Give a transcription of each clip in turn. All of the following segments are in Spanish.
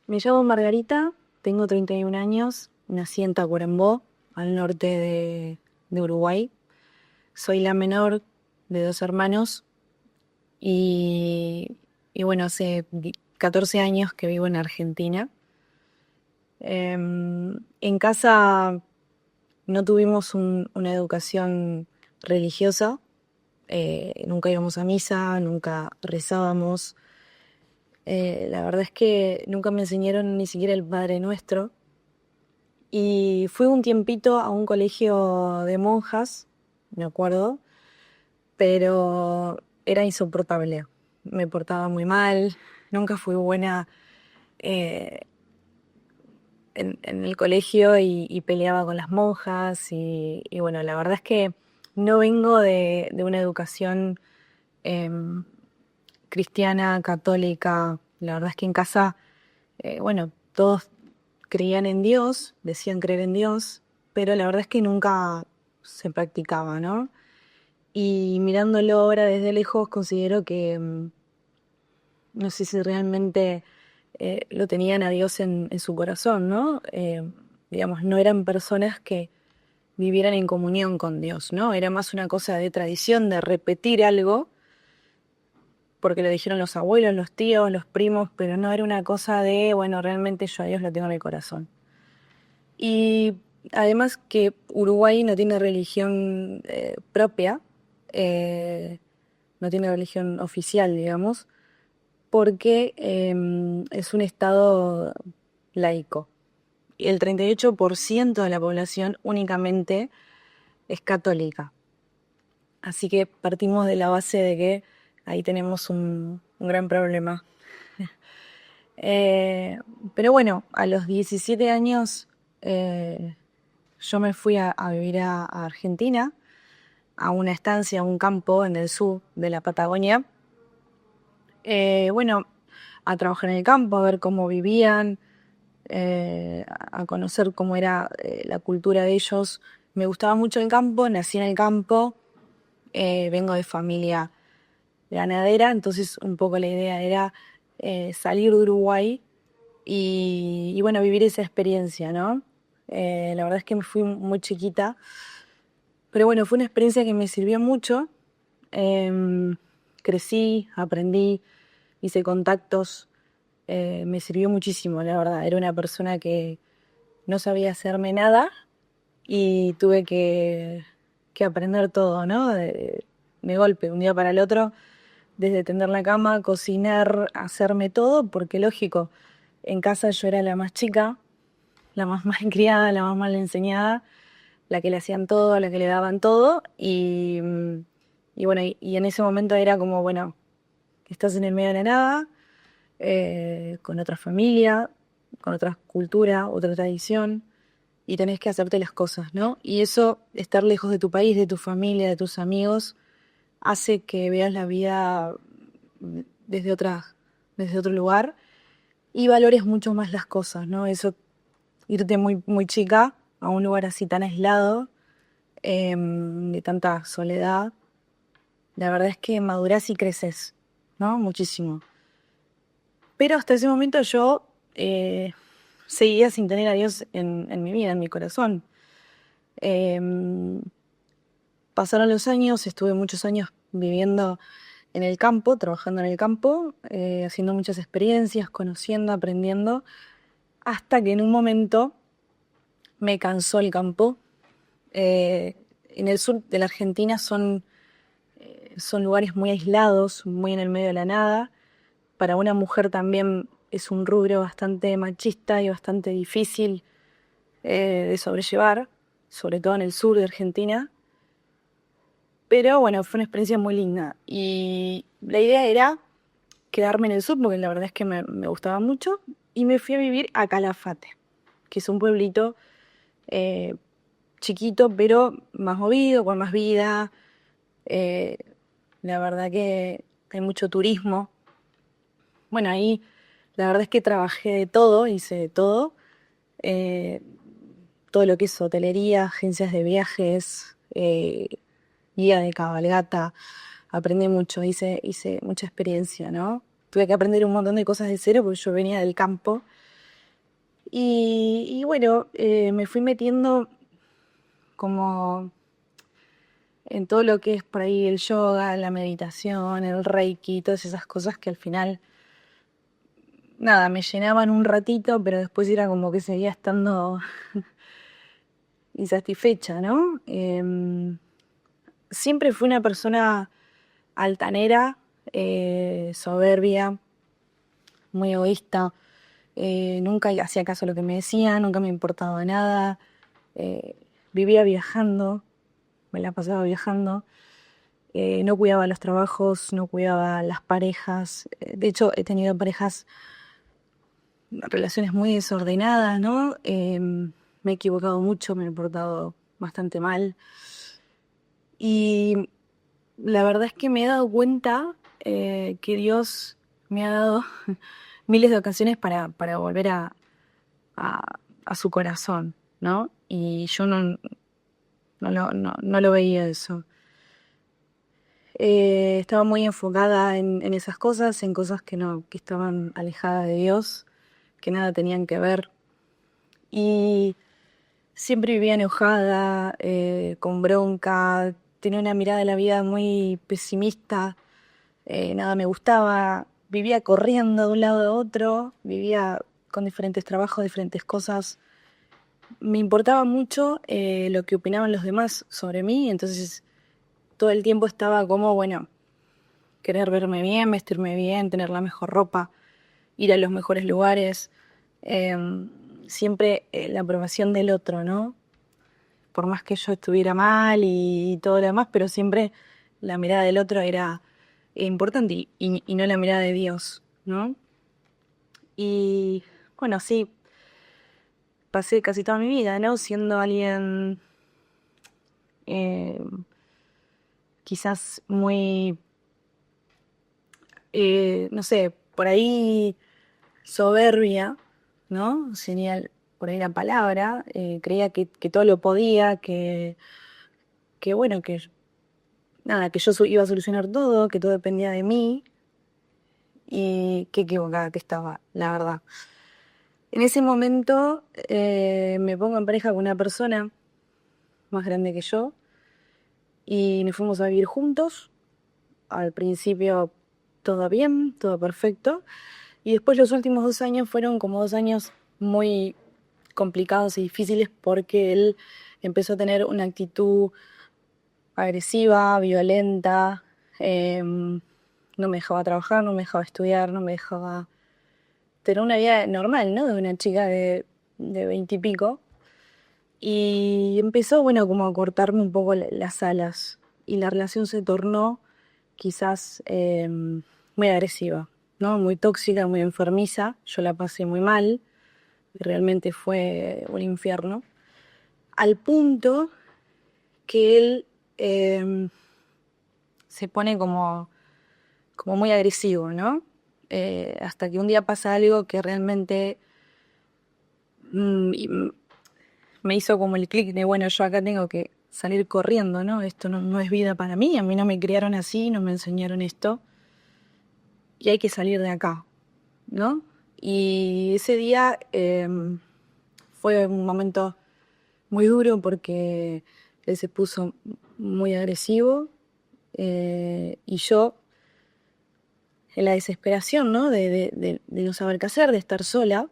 Me llamo Margarita, tengo 31 años, nací en Tacuarembó, al norte de Uruguay. Soy la menor de dos hermanos y, y bueno, hace 14 años que vivo en Argentina. En casa no tuvimos una educación religiosa, nunca íbamos a misa, nunca rezábamos. La verdad es que nunca me enseñaron ni siquiera el Padre Nuestro. Y fui un tiempito a un colegio de monjas, me acuerdo, pero era insoportable. Me portaba muy mal, nunca fui buena eh, en el colegio y peleaba con las monjas. Y bueno, la verdad es que no vengo de una educación em, cristiana, católica. La verdad es que en casa, bueno, todos creían en Dios, decían creer en Dios, pero la verdad es que nunca se practicaba, ¿no? Y mirándolo ahora desde lejos considero que no sé si realmente lo tenían a Dios en su corazón, ¿no? Digamos, no eran personas que vivieran en comunión con Dios, ¿no? Era más una cosa de tradición, de repetir algo, porque lo dijeron los abuelos, los tíos, los primos, pero no era una cosa de, bueno, realmente yo a Dios lo tengo en el corazón. Y además que Uruguay no tiene religión propia, eh, no tiene religión oficial, digamos, porque es un estado laico. Y el 38% de la población únicamente es católica. Así que partimos de la base de que ahí tenemos un gran problema. Eh, pero bueno, a los 17 años eh, yo me fui a vivir a Argentina, a una estancia, a un campo en el sur de la Patagonia. Bueno, a trabajar en el campo, a ver cómo vivían, a conocer cómo era la cultura de ellos. Me gustaba mucho el campo, nací en el campo, vengo de familia ganadera, entonces un poco la idea era salir de Uruguay y bueno, vivir esa experiencia, ¿no? La verdad es que me fui muy chiquita, pero bueno, fue una experiencia que me sirvió mucho. Em, Crecí, aprendí, hice contactos, me sirvió muchísimo, la verdad. Era una persona que no sabía hacerme nada y tuve que aprender todo, ¿no? De golpe, un día para el otro, desde tender la cama, cocinar, hacerme todo, porque lógico, en casa yo era la más chica, la más mal criada, la más mal enseñada, la que le hacían todo, la que le daban todo, y bueno, y en ese momento era como, bueno, estás en el medio de la nada, con otra familia, con otra cultura, otra tradición, y tenés que hacerte las cosas, ¿no? Y eso, estar lejos de tu país, de tu familia, de tus amigos, hace que veas la vida desde desde otro lugar y valores mucho más las cosas, ¿no? Eso, irte muy chica a un lugar así tan aislado, de tanta soledad, la verdad es que madurás y creces, ¿no? Muchísimo. Pero hasta ese momento yo seguía sin tener a Dios en mi vida, en mi corazón. Em, Pasaron los años, estuve muchos años viviendo en el campo, trabajando en el campo, haciendo muchas experiencias, conociendo, aprendiendo, hasta que en un momento me cansó el campo. En el sur de la Argentina son lugares muy aislados, muy en el medio de la nada. Para una mujer también es un rubro bastante machista y bastante difícil de sobrellevar, sobre todo en el sur de Argentina. Pero bueno, fue una experiencia muy linda. Y la idea era quedarme en el sur, porque la verdad es que me gustaba mucho. Y me fui a vivir a Calafate, que es un pueblito eh, chiquito, pero más movido, con más vida. Eh, la verdad que hay mucho turismo. Bueno, ahí la verdad es que trabajé de todo, hice de todo. Eh, Todo lo que es hotelería, agencias de viajes, guía de cabalgata. Aprendí mucho, hice mucha experiencia, ¿no? Tuve que aprender un montón de cosas de cero porque yo venía del campo. Y bueno, me fui metiendo como en todo lo que es por ahí el yoga, la meditación, el reiki, todas esas cosas que al final, nada, me llenaban un ratito, pero después era como que seguía estando insatisfecha, ¿no? Siempre fui una persona altanera, soberbia, muy egoísta. Nunca hacía caso a lo que me decían, nunca me importaba nada. eh, Vivía viajando, me la pasaba viajando. No cuidaba los trabajos, no cuidaba las parejas. De hecho, he tenido parejas, relaciones muy desordenadas, ¿no? Me he equivocado mucho, me he portado bastante mal. Y la verdad es que me he dado cuenta que Dios me ha dado miles de ocasiones para volver a su corazón, ¿no? Y yo no lo veía eso. Estaba muy enfocada en esas cosas, en cosas que no, que estaban alejadas de Dios, que nada tenían que ver. Y siempre vivía enojada, con bronca, tenía una mirada de la vida muy pesimista, nada me gustaba, vivía corriendo de un lado a otro, vivía con diferentes trabajos, diferentes cosas. Me importaba mucho lo que opinaban los demás sobre mí, entonces todo el tiempo estaba como, bueno, querer verme bien, vestirme bien, tener la mejor ropa, ir a los mejores lugares, eh, siempre la aprobación del otro, ¿no? Por más que yo estuviera mal y todo lo demás, pero siempre la mirada del otro era importante y no la mirada de Dios, ¿no? Y bueno, sí, pasé casi toda mi vida, ¿no? Siendo alguien eh, quizás muy, no sé, por ahí soberbia, ¿no? Sería por ahí la palabra. Creía que todo lo podía, que bueno, que nada, que yo iba a solucionar todo, que todo dependía de mí. Y qué equivocada que estaba, la verdad. En ese momento me pongo en pareja con una persona más grande que yo y nos fuimos a vivir juntos. Al principio todo bien, todo perfecto. Y después los últimos 2 años fueron como 2 años muy complicados y difíciles porque él empezó a tener una actitud agresiva, violenta, no me dejaba trabajar, no me dejaba estudiar, no me dejaba tener una vida normal, ¿no? De una chica de 20 y pico. Y empezó, bueno, como a cortarme un poco las alas. Y la relación se tornó quizás muy agresiva, ¿no? Muy tóxica, muy enfermiza. Yo la pasé muy mal. Realmente fue un infierno. Al punto que él se pone como muy agresivo, ¿no? Hasta que un día pasa algo que realmente mm, me hizo como el clic de, bueno, yo acá tengo que salir corriendo, ¿no? Esto no es vida para mí, a mí no me criaron así, no me enseñaron esto, y hay que salir de acá, ¿no? Y ese día fue un momento muy duro porque él se puso muy agresivo y yo, en la desesperación, ¿no? De no saber qué hacer, de estar sola,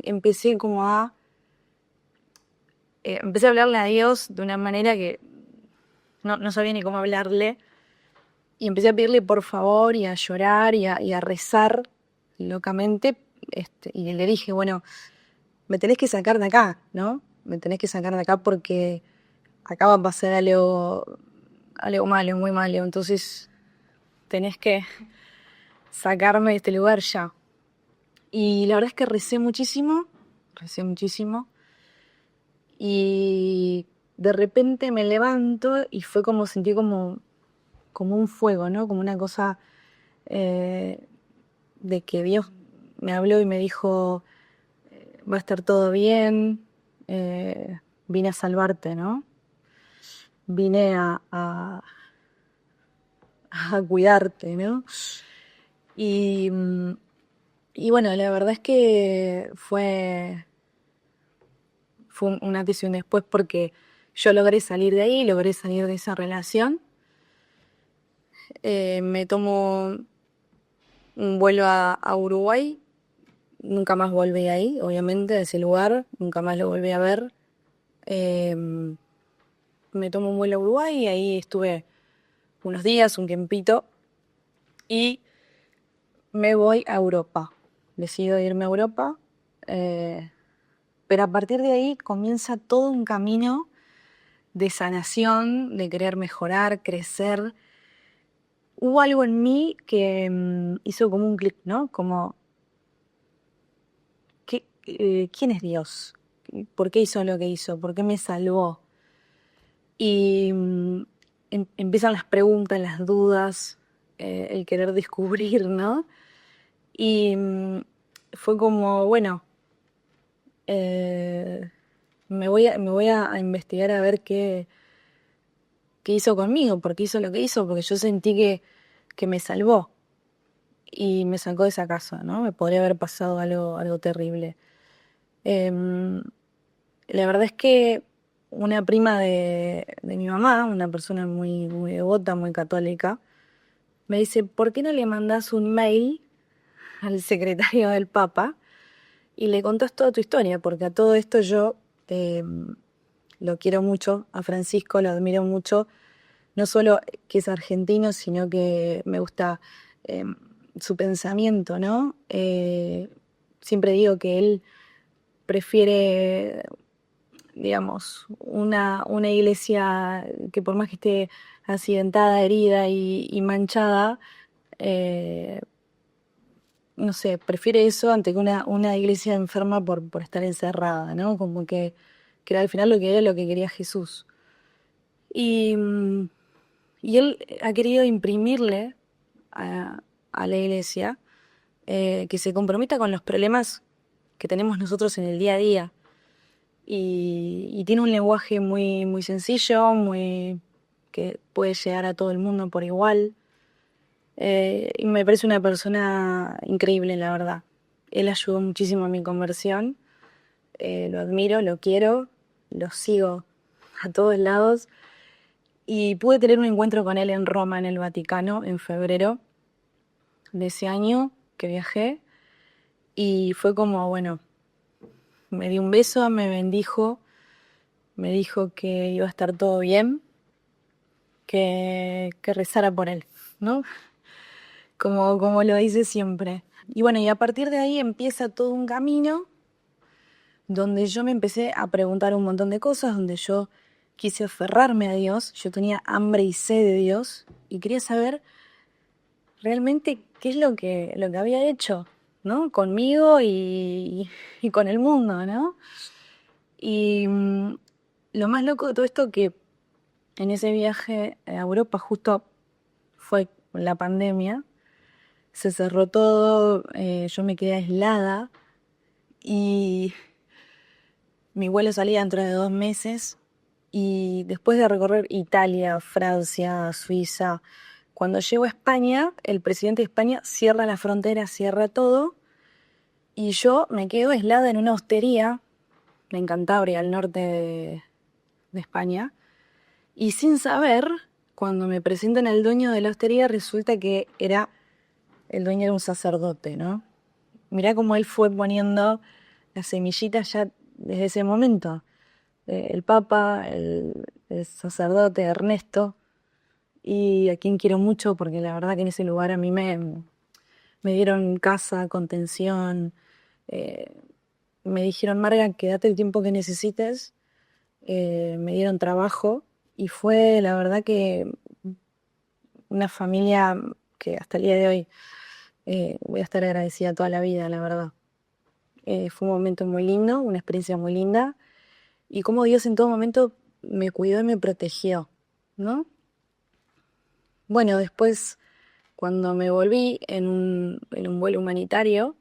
empecé como empecé a hablarle a Dios de una manera que no sabía ni cómo hablarle. Y empecé a pedirle por favor y a llorar y a rezar locamente. Y le dije, bueno, me tenés que sacar de acá, ¿no? Me tenés que sacar de acá porque acá va a pasar algo malo, muy malo. Entonces tenés que sacarme de este lugar ya. Y la verdad es que recé muchísimo. Y de repente me levanto y fue como sentí como un fuego, ¿no? Como una cosa eh, de que Dios me habló y me dijo, va a estar todo bien, vine a salvarte, ¿no? Vine a cuidarte, ¿no? Y Y bueno, la verdad es que fue un antes y un después porque yo logré salir de ahí, logré salir de esa relación. Me tomo un vuelo a Uruguay, nunca más volví ahí, obviamente, a ese lugar, nunca más lo volví a ver. Eh, Me tomo un vuelo a Uruguay y ahí estuve unos días, un tiempito, y me voy a Europa. Decido irme a Europa, eh, pero a partir de ahí comienza todo un camino de sanación, de querer mejorar, crecer. Hubo algo en mí que hizo como un clic, ¿no? Como, ¿quién es Dios? ¿Por qué hizo lo que hizo? ¿Por qué me salvó? Y empiezan las preguntas, las dudas, el querer descubrir, ¿no? Y fue como, bueno, eh, me voy a investigar a ver qué hizo conmigo, por qué hizo lo que hizo, porque yo sentí que me salvó y me sacó de esa casa, ¿no? Me podría haber pasado algo terrible. Em, la verdad es que una prima de mi mamá, una persona muy devota, muy católica, me dice, ¿por qué no le mandás un mail al secretario del Papa y le contás toda tu historia? Porque a todo esto yo lo quiero mucho, a Francisco lo admiro mucho, no solo que es argentino, sino que me gusta eh, su pensamiento, ¿no? Siempre digo que él prefiere, digamos, una iglesia que por más que esté accidentada, herida y manchada, eh, no sé, prefiere eso ante que una iglesia enferma por estar encerrada, ¿no? Como que era al final lo que era lo que quería Jesús. Y, y él ha querido imprimirle a la iglesia que se comprometa con los problemas que tenemos nosotros en el día a día. Y tiene un lenguaje muy sencillo, que puede llegar a todo el mundo por igual. Y me parece una persona increíble, la verdad. Él ayudó muchísimo a mi conversión. Lo admiro, lo quiero, lo sigo a todos lados. Y pude tener un encuentro con él en Roma, en el Vaticano, en febrero de ese año que viajé. Y fue como, bueno, me dio un beso, me bendijo, me dijo que iba a estar todo bien, que rezara por él, ¿no? Como lo dice siempre. Y bueno, y a partir de ahí empieza todo un camino donde yo me empecé a preguntar un montón de cosas, donde yo quise aferrarme a Dios, yo tenía hambre y sed de Dios y quería saber realmente qué es lo que había hecho, ¿no? Conmigo y con el mundo, ¿no? Y lo más loco de todo esto que en ese viaje a Europa justo fue la pandemia, se cerró todo, yo me quedé aislada y mi vuelo salía dentro de 2 meses y después de recorrer Italia, Francia, Suiza, cuando llego a España, el presidente de España cierra la frontera, cierra todo y yo me quedo aislada en una hostería en Cantabria, al norte de España, y sin saber, cuando me presentan al dueño de la hostería, resulta que era el dueño de un sacerdote, ¿no? Mirá cómo él fue poniendo las semillitas ya desde ese momento. El Papa, el sacerdote Ernesto, y a quien quiero mucho porque la verdad que en ese lugar a mí me dieron casa, contención, eh, me dijeron, Marga, quédate el tiempo que necesites, me dieron trabajo y fue la verdad que una familia que hasta el día de hoy voy a estar agradecida toda la vida, la verdad. Fue un momento muy lindo, una experiencia muy linda y como Dios en todo momento me cuidó y me protegió, ¿no? Bueno, después cuando me volví en un vuelo humanitario,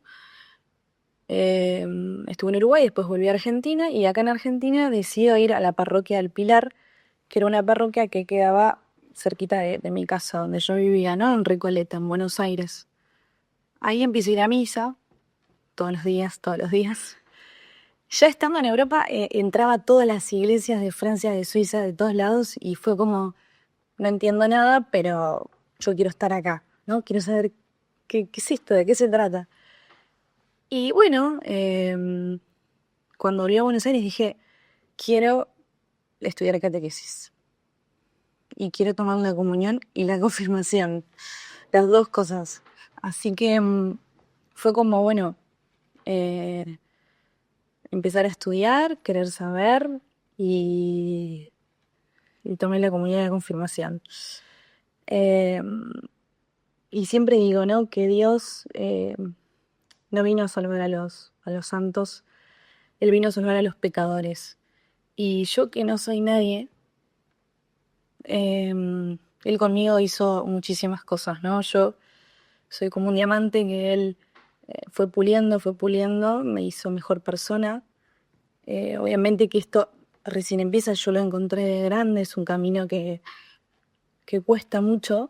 eh, estuve en Uruguay, después volví a Argentina y acá en Argentina decido ir a la parroquia del Pilar, que era una parroquia que quedaba cerquita de mi casa, donde yo vivía, ¿no? En Recoleta, en Buenos Aires. Ahí empecé a ir a misa todos los días, todos los días. Ya estando en Europa, entraba a todas las iglesias de Francia, de Suiza, de todos lados, y fue como, no entiendo nada, pero yo quiero estar acá, ¿no? Quiero saber qué es esto, de qué se trata. Y bueno, cuando volví a Buenos Aires dije, quiero estudiar catequesis. Y quiero tomar la comunión y la confirmación. Las dos cosas. Así que fue como, bueno, eh, empezar a estudiar, querer saber y tomé la comunión y la confirmación. Eh, y siempre digo, ¿no? Que Dios no vino a salvar a los santos, Él vino a salvar a los pecadores. Y yo que no soy nadie, Él conmigo hizo muchísimas cosas, ¿no? Yo soy como un diamante que Él fue puliendo, me hizo mejor persona. Obviamente que esto recién empieza, yo lo encontré de grande, es un camino que cuesta mucho.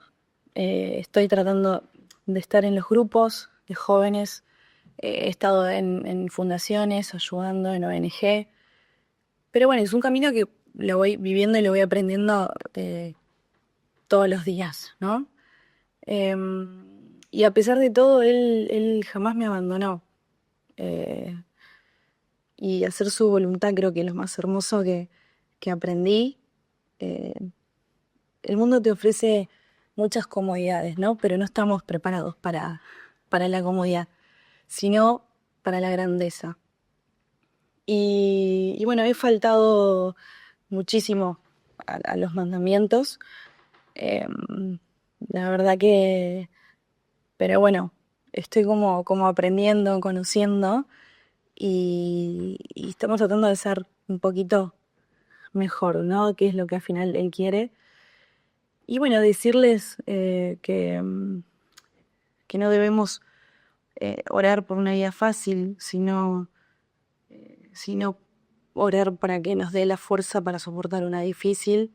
Estoy tratando de estar en los grupos de jóvenes, he estado en fundaciones, ayudando en ONG, pero bueno, es un camino que lo voy viviendo y lo voy aprendiendo todos los días, ¿no? Y a pesar de todo, él jamás me abandonó. Eh, y hacer su voluntad creo que es lo más hermoso que aprendí. Eh, el mundo te ofrece muchas comodidades, ¿no? Pero no estamos preparados para la comodidad, sino para la grandeza. Y bueno, he faltado muchísimo a los mandamientos. Eh, la verdad que, pero bueno, estoy como aprendiendo, conociendo y estamos tratando de ser un poquito mejor, ¿no? Que es lo que al final él quiere. Y bueno, decirles que no debemos orar por una vida fácil, sino orar para que nos dé la fuerza para soportar una difícil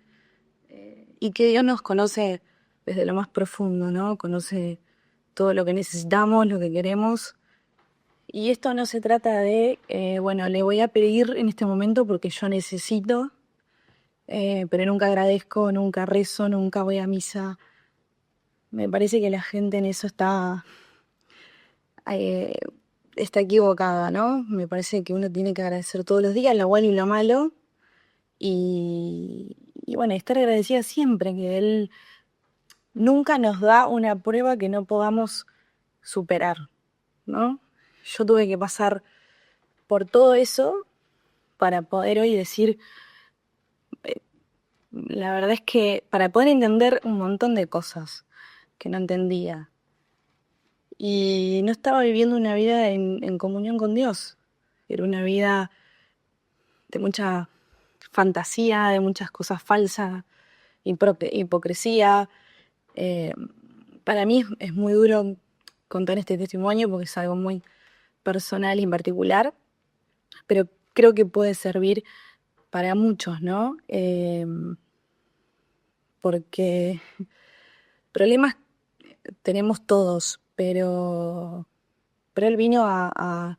y que Dios nos conoce desde lo más profundo, ¿no? Conoce todo lo que necesitamos, lo que queremos. Y esto no se trata de, bueno, le voy a pedir en este momento porque yo necesito, pero nunca agradezco, nunca rezo, nunca voy a misa. Me parece que la gente en eso eh, está equivocada, ¿no? Me parece que uno tiene que agradecer todos los días lo bueno y lo malo y bueno, estar agradecida siempre, que Él nunca nos da una prueba que no podamos superar, ¿no? Yo tuve que pasar por todo eso para poder hoy decir, la verdad es que para poder entender un montón de cosas que no entendía y no estaba viviendo una vida en comunión con Dios, era una vida de mucha fantasía, de muchas cosas falsas, hipocresía. Eh, para mí es muy duro contar este testimonio porque es algo muy personal y en particular, pero creo que puede servir para muchos, ¿no? Porque problemas tenemos todos, pero él vino a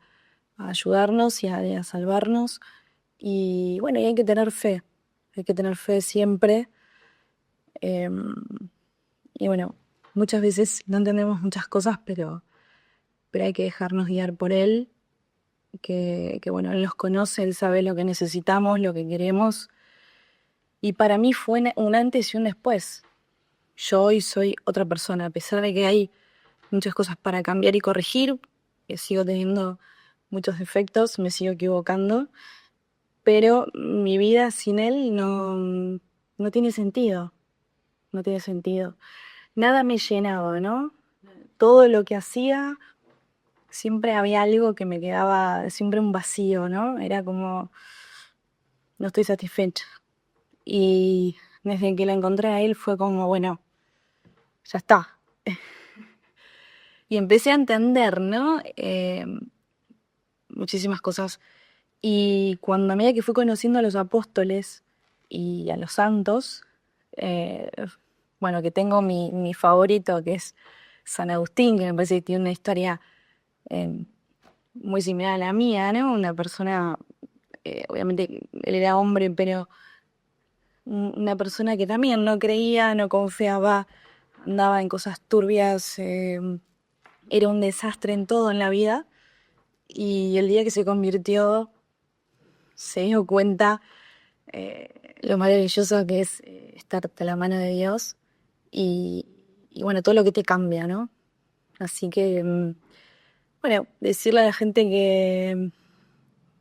ayudarnos y a salvarnos. Y bueno, y hay que tener fe siempre. Eh, y bueno, muchas veces no entendemos muchas cosas, pero hay que dejarnos guiar por él, que bueno, él nos conoce, él sabe lo que necesitamos, lo que queremos. Y para mí fue un antes y un después. Yo hoy soy otra persona, a pesar de que hay muchas cosas para cambiar y corregir, que sigo teniendo muchos defectos, me sigo equivocando, pero mi vida sin él no tiene sentido, no tiene sentido. Nada me llenaba, ¿no? Todo lo que hacía, siempre había algo que me quedaba, siempre un vacío, ¿no? Era como, no estoy satisfecha. Y desde que lo encontré a él fue como, bueno, ya está. Y empecé a entender, ¿no? Muchísimas cosas. Y cuando a medida que fui conociendo a los apóstoles y a los santos, eh, bueno, que tengo mi favorito, que es San Agustín, que me parece que tiene una historia eh, muy similar a la mía, ¿no? Una persona, obviamente él era hombre, pero una persona que también no creía, no confiaba, andaba en cosas turbias, era un desastre en todo en la vida. Y el día que se convirtió, se dio cuenta lo maravilloso que es estar de la mano de Dios y, y bueno, todo lo que te cambia, ¿no? Así que, bueno, decirle a la gente que,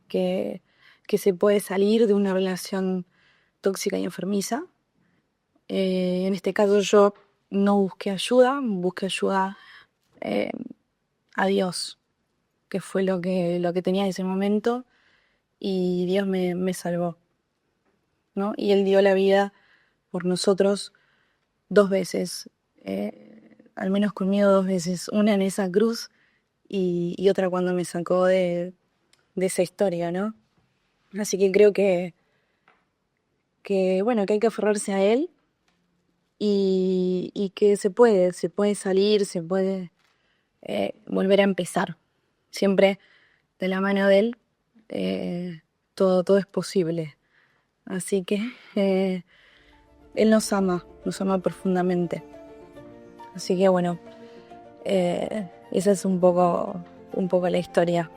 que se puede salir de una relación tóxica y enfermiza. En este caso yo no busqué ayuda eh, a Dios, que fue lo que tenía en ese momento, y Dios me salvó, ¿no? Y Él dio la vida por nosotros 2 veces, al menos conmigo 2 veces, una en esa cruz y otra cuando me sacó de esa historia, ¿no? Así que creo bueno, que hay que aferrarse a Él y que se puede salir, se puede volver a empezar. Siempre de la mano de Él, todo es posible. Así que Él nos ama profundamente. Así que bueno, esa es un poco la historia.